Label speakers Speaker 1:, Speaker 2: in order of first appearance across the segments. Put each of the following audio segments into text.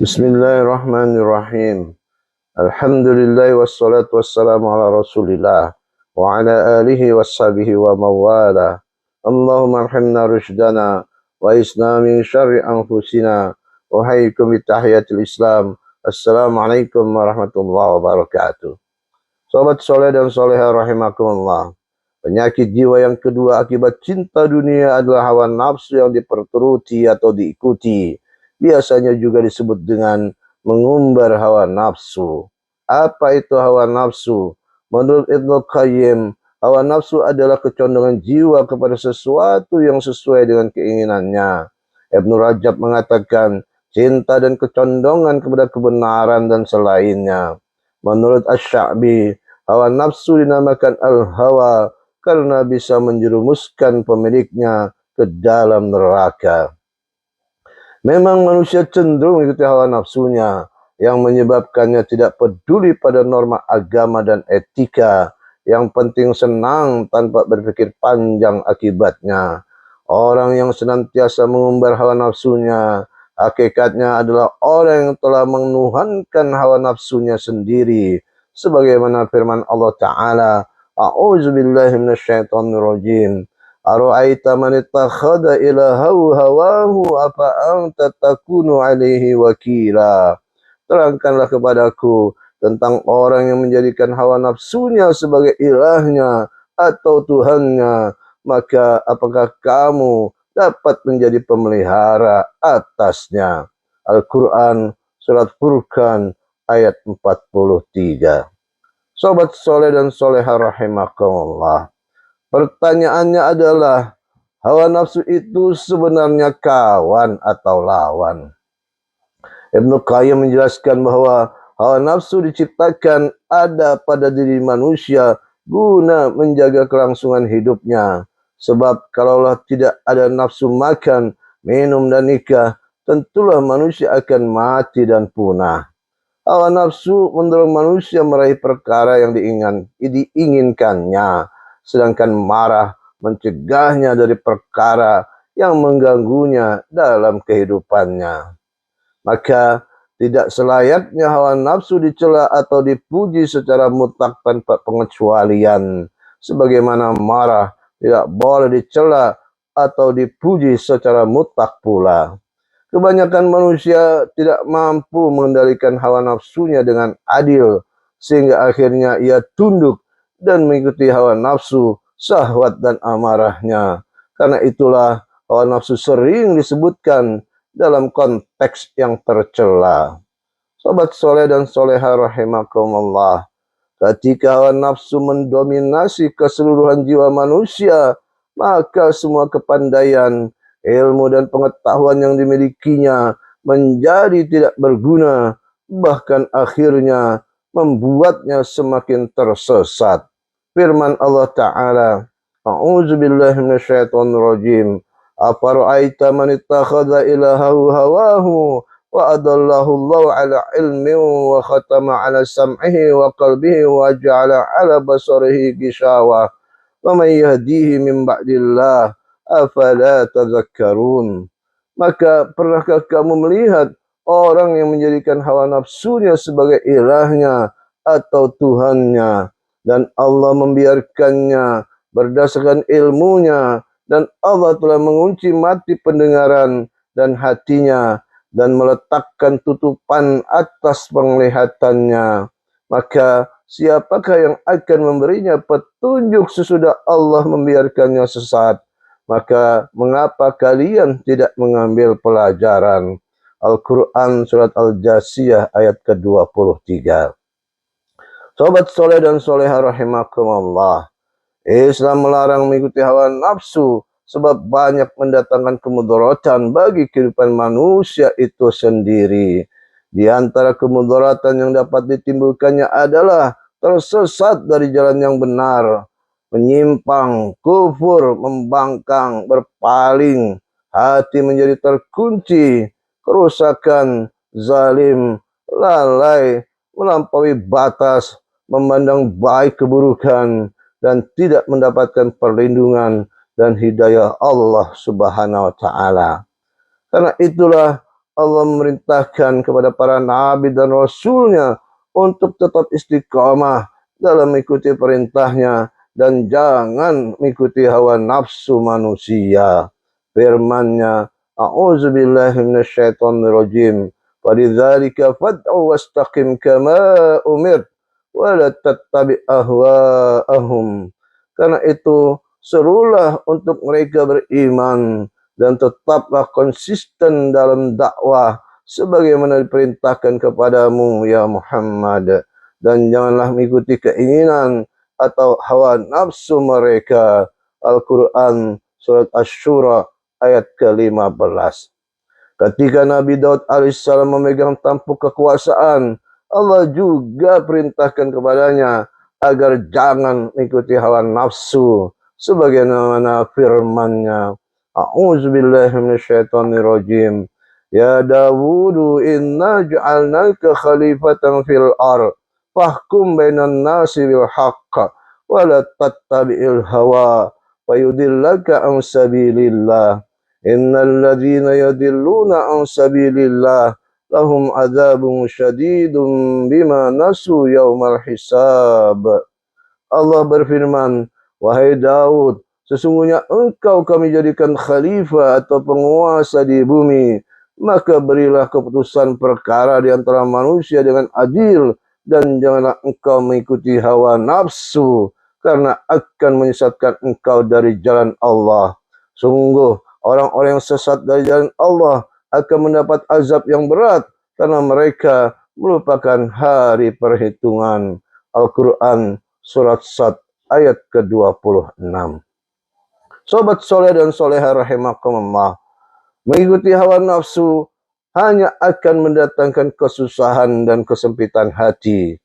Speaker 1: Bismillahirrahmanirrahim. Alhamdulillah wassalatu wassalamu ala Rasulillah wa ala alihi washabihi wa mawala. Allahumma arhamna rushdana wa isna min syarri anfusina wa hayyikum bitahiyatil Islam. Assalamualaikum warahmatullahi wabarakatuh. Sobat soleh dan soleha rahimakumullah. Penyakit jiwa yang kedua akibat cinta dunia adalah hawa nafsu yang diperturuti atau diikuti. Biasanya juga disebut dengan mengumbar hawa nafsu. Apa itu hawa nafsu? Menurut Ibnu Qayyim, hawa nafsu adalah kecondongan jiwa kepada sesuatu yang sesuai dengan keinginannya. Ibnu Rajab mengatakan, cinta dan kecondongan kepada kebenaran dan selainnya. Menurut Asy-Sya'bi, hawa nafsu dinamakan al-hawa karena bisa menjerumuskan pemiliknya ke dalam neraka. Memang manusia cenderung mengikuti hawa nafsunya yang menyebabkannya tidak peduli pada norma agama dan etika. Yang penting senang tanpa berpikir panjang akibatnya. Orang yang senantiasa mengumbar hawa nafsunya, hakikatnya adalah orang yang telah menuhankan hawa nafsunya sendiri. Sebagaimana firman Allah Ta'ala, A'udzubillahi minasyaitonirrajim. Ara'aita man ittakhadha ilahahu hawahu afa anta takunu alaihi wakila. Terangkanlah kepadaku tentang orang yang menjadikan hawa nafsunya sebagai ilahnya atau Tuhannya, maka apakah kamu dapat menjadi pemelihara atasnya? Al-Quran Surat Furqan ayat 43. Sobat soleh dan soleha rahimakumullah. Pertanyaannya adalah, hawa nafsu itu sebenarnya kawan atau lawan? Ibnu Qayyim menjelaskan bahwa hawa nafsu diciptakan ada pada diri manusia guna menjaga kelangsungan hidupnya. Sebab kalaulah tidak ada nafsu makan, minum dan nikah, tentulah manusia akan mati dan punah. Hawa nafsu mendorong manusia meraih perkara yang diinginkannya, sedangkan marah mencegahnya dari perkara yang mengganggunya dalam kehidupannya. Maka tidak selayaknya hawa nafsu dicela atau dipuji secara mutlak tanpa pengecualian. Sebagaimana marah tidak boleh dicela atau dipuji secara mutlak pula. Kebanyakan manusia tidak mampu mengendalikan hawa nafsunya dengan adil, sehingga akhirnya ia tunduk dan mengikuti hawa nafsu, syahwat dan amarahnya. Karena itulah hawa nafsu sering disebutkan dalam konteks yang tercela. Sobat soleh dan soleha rahimakumullah, ketika hawa nafsu mendominasi keseluruhan jiwa manusia, maka semua kepandaian, ilmu dan pengetahuan yang dimilikinya menjadi tidak berguna, bahkan akhirnya membuatnya semakin tersesat. Firman Allah Ta'ala, A'udzubillahi minasyaitonirrajim. Afara'aita man ittakhadha ilahahu hawahu wa adallahu Allahu ala ilmin wa khatama ala sam'ihi wa qalbihi wa ja'ala ala basarihi gishawa wa man yahdihi min ba'dillah afala tadhakkarun. Maka pernahkah kamu melihat orang yang menjadikan hawa nafsunya sebagai ilahnya atau Tuhannya, dan Allah membiarkannya berdasarkan ilmunya, dan Allah telah mengunci mati pendengaran dan hatinya dan meletakkan tutupan atas penglihatannya. Maka siapakah yang akan memberinya petunjuk sesudah Allah membiarkannya sesat? Maka mengapa kalian tidak mengambil pelajaran? Al-Quran Surat Al-Jasiyah ayat ke-23. Sobat soleh dan soleha rahimakumullah, Islam melarang mengikuti hawa nafsu sebab banyak mendatangkan kemudaratan bagi kehidupan manusia itu sendiri. Di antara kemudaratan yang dapat ditimbulkannya adalah tersesat dari jalan yang benar, menyimpang, kufur, membangkang, berpaling, hati menjadi terkunci, kerusakan, zalim, lalai, melampaui batas, memandang baik keburukan, dan tidak mendapatkan perlindungan dan hidayah Allah Subhanahu wa Ta'ala. Karena itulah Allah memerintahkan kepada para nabi dan rasulnya untuk tetap istiqamah dalam mengikuti perintahnya dan jangan mengikuti hawa nafsu manusia. Firman-Nya, A'udzubillahi minasyaitonirrajim. Walidzalika fad'u wastaqim kama umirt wa la tattabi' ahwa'ahum. Karena itu serulah untuk mereka beriman dan tetaplah konsisten dalam dakwah sebagaimana diperintahkan kepadamu ya Muhammad, dan janganlah mengikuti keinginan atau hawa nafsu mereka. Al-Quran surat Asy-Syura ayat ke-15. Ketika Nabi Daud alaihissalam memegang tampuk kekuasaan, Allah juga perintahkan kepadanya agar jangan mengikuti hawa nafsu sebagaimana firman-Nya, A'udzubillahi minasyaitonirrajim. Ya Dawudu inna ja'alnaka khalifatan fil ard fahkum bainan nasi bil haqq wa la tattabi'il hawa wa yudillaka an sabilillah. Innal ladzina yadilluna an sabilillah lahum adzabun syadidun bima nasu yaumal hisab. Allah berfirman, wahai Daud, sesungguhnya engkau kami jadikan khalifah atau penguasa di bumi, maka berilah keputusan perkara di antara manusia dengan adil, dan janganlah engkau mengikuti hawa nafsu, karena akan menyesatkan engkau dari jalan Allah. Sungguh, orang-orang yang sesat dari jalan Allah akan mendapat azab yang berat, karena mereka melupakan hari perhitungan. Al-Quran surat Sad ayat ke-26. Sobat soleh dan soleha rahimakumullah, mengikuti hawa nafsu hanya akan mendatangkan kesusahan dan kesempitan hati.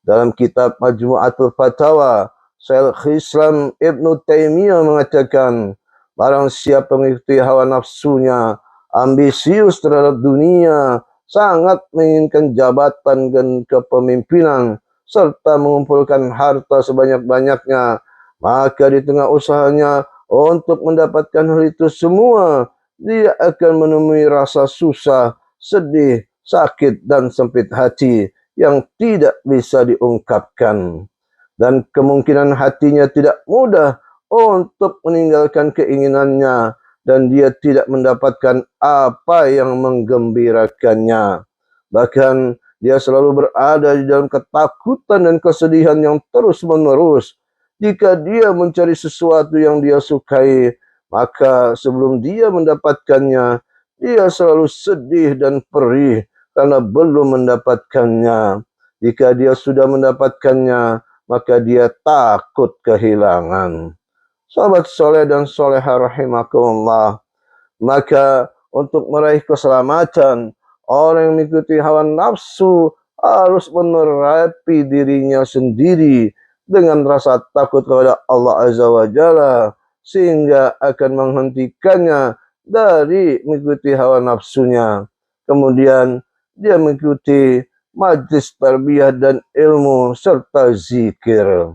Speaker 1: Dalam kitab Majmu'atul Fatawa, Syekhul Islam Ibnu Taimiyah mengatakan, barang siapa mengikuti hawa nafsunya, ambisius terhadap dunia, sangat menginginkan jabatan dan kepemimpinan, serta mengumpulkan harta sebanyak-banyaknya, maka di tengah usahanya untuk mendapatkan hal itu semua, dia akan menemui rasa susah, sedih, sakit, dan sempit hati yang tidak bisa diungkapkan. Dan kemungkinan hatinya tidak mudah untuk meninggalkan keinginannya, dan dia tidak mendapatkan apa yang menggembirakannya. Bahkan dia selalu berada di dalam ketakutan dan kesedihan yang terus-menerus. Jika dia mencari sesuatu yang dia sukai, maka sebelum dia mendapatkannya, dia selalu sedih dan perih karena belum mendapatkannya. Jika dia sudah mendapatkannya, maka dia takut kehilangan. Sahabat soleh dan soleha rahimakumullah, maka untuk meraih keselamatan, orang yang mengikuti hawa nafsu harus menerapi dirinya sendiri dengan rasa takut kepada Allah Azza wa Jalla, sehingga akan menghentikannya dari mengikuti hawa nafsunya. Kemudian dia mengikuti majlis tarbiyah dan ilmu serta zikir.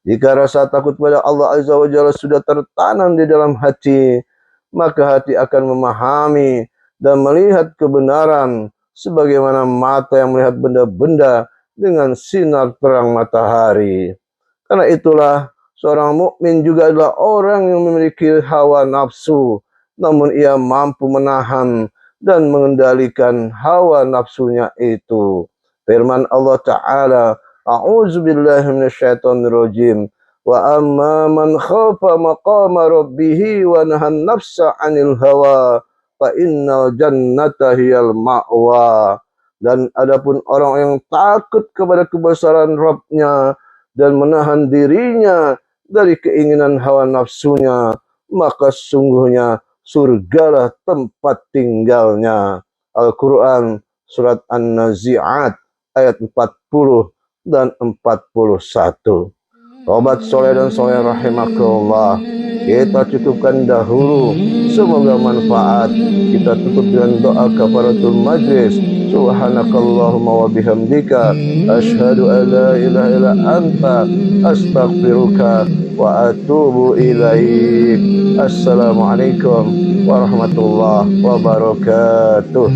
Speaker 1: Jika rasa takut kepada Allah Azza wa Jalla sudah tertanam di dalam hati, maka hati akan memahami dan melihat kebenaran sebagaimana mata yang melihat benda-benda dengan sinar terang matahari. Karena itulah seorang mukmin juga adalah orang yang memiliki hawa nafsu, namun ia mampu menahan dan mengendalikan hawa nafsunya itu. Firman Allah Ta'ala, A'udzubillahi minasyaitonirrajim. Wa amma man khafa maqama rabbih wa nahan nafsa 'anil hawa fa innal jannata hiyal ma'wa. Dan adapun orang yang takut kepada kebesaran Rabb-nya dan menahan dirinya dari keinginan hawa nafsunya, maka sungguhnya surgalah tempat tinggalnya. Al-Quran surat An-Nazi'at ayat 40 dan 41. Sobat soleh dan soleh rahimakumullah, kita cukupkan dahulu. Semoga manfaat. Kita tutup dengan doa kafaratul majlis. Subhanakallahumma wa bihamdika asyhadu an la ilaha illa anta astaghfiruka wa atubu ilaik. Assalamualaikum warahmatullahi wabarakatuh.